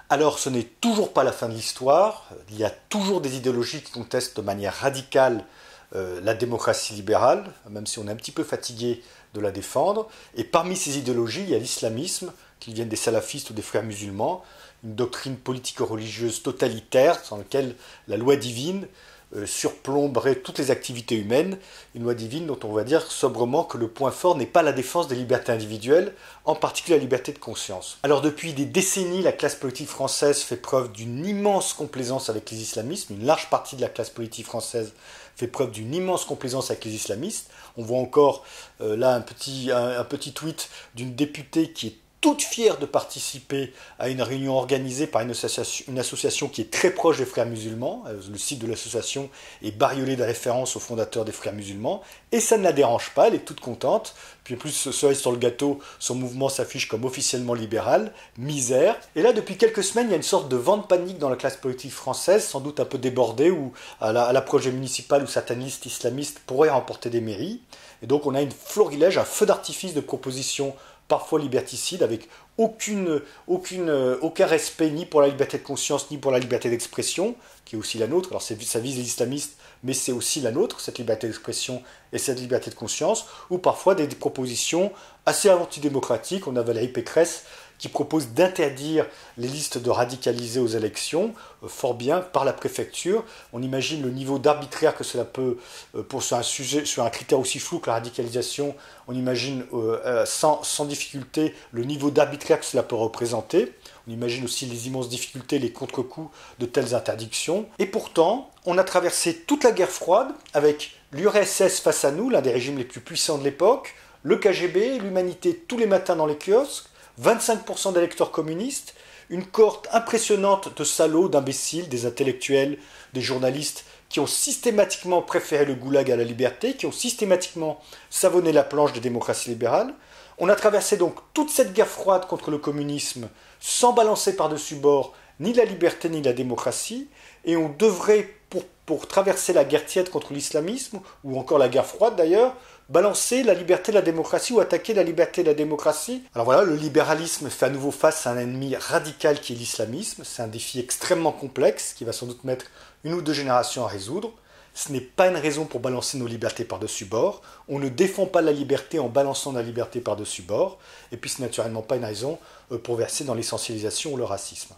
Alors ce n'est toujours pas la fin de l'histoire, il y a toujours des idéologies qui contestent de manière radicale la démocratie libérale, même si on est un petit peu fatigué de la défendre. Et parmi ces idéologies, il y a l'islamisme, qu'ils viennent des salafistes ou des frères musulmans, une doctrine politico-religieuse totalitaire dans laquelle la loi divine surplomberait toutes les activités humaines, une loi divine dont on va dire sobrement que le point fort n'est pas la défense des libertés individuelles, en particulier la liberté de conscience. Alors depuis des décennies, la classe politique française fait preuve d'une immense complaisance avec les islamistes, une large partie de la classe politique française fait preuve d'une immense complaisance avec les islamistes. On voit encore là un petit tweet d'une députée qui est toute fière de participer à une réunion organisée par une association qui est très proche des frères musulmans. Le site de l'association est bariolé de références aux fondateurs des frères musulmans. Et ça ne la dérange pas, elle est toute contente. Puis en plus, cerise sur le gâteau, son mouvement s'affiche comme officiellement libéral, misère. Et là, depuis quelques semaines, il y a une sorte de vent de panique dans la classe politique française, sans doute un peu débordée, où à l'approche municipale où certaines listes islamistes pourraient remporter des mairies. Et donc on a une florilège, un feu d'artifice de propositions parfois liberticides, avec aucun respect ni pour la liberté de conscience, ni pour la liberté d'expression, qui est aussi la nôtre. Alors ça vise les islamistes, mais c'est aussi la nôtre, cette liberté d'expression et cette liberté de conscience, ou parfois des propositions assez antidémocratiques. On a Valérie Pécresse qui propose d'interdire les listes de radicalisés aux élections, fort bien, par la préfecture. On imagine le niveau d'arbitraire que cela peut, sur un critère aussi flou que la radicalisation, on imagine sans difficulté le niveau d'arbitraire que cela peut représenter. On imagine aussi les immenses difficultés, les contre-coups de telles interdictions. Et pourtant, on a traversé toute la guerre froide avec l'URSS face à nous, l'un des régimes les plus puissants de l'époque, le KGB, l'humanité tous les matins dans les kiosques, 25% d'électeurs communistes, une cohorte impressionnante de salauds, d'imbéciles, des intellectuels, des journalistes qui ont systématiquement préféré le goulag à la liberté, qui ont systématiquement savonné la planche des démocraties libérales. On a traversé donc toute cette guerre froide contre le communisme sans balancer par-dessus bord ni la liberté ni la démocratie, et on devrait, pour traverser la guerre tiède contre l'islamisme, ou encore la guerre froide d'ailleurs, balancer la liberté et la démocratie ou attaquer la liberté et la démocratie. Alors voilà, le libéralisme fait à nouveau face à un ennemi radical qui est l'islamisme. C'est un défi extrêmement complexe qui va sans doute mettre une ou deux générations à résoudre. Ce n'est pas une raison pour balancer nos libertés par-dessus bord. On ne défend pas la liberté en balançant la liberté par-dessus bord. Et puis c'est naturellement pas une raison pour verser dans l'essentialisation ou le racisme.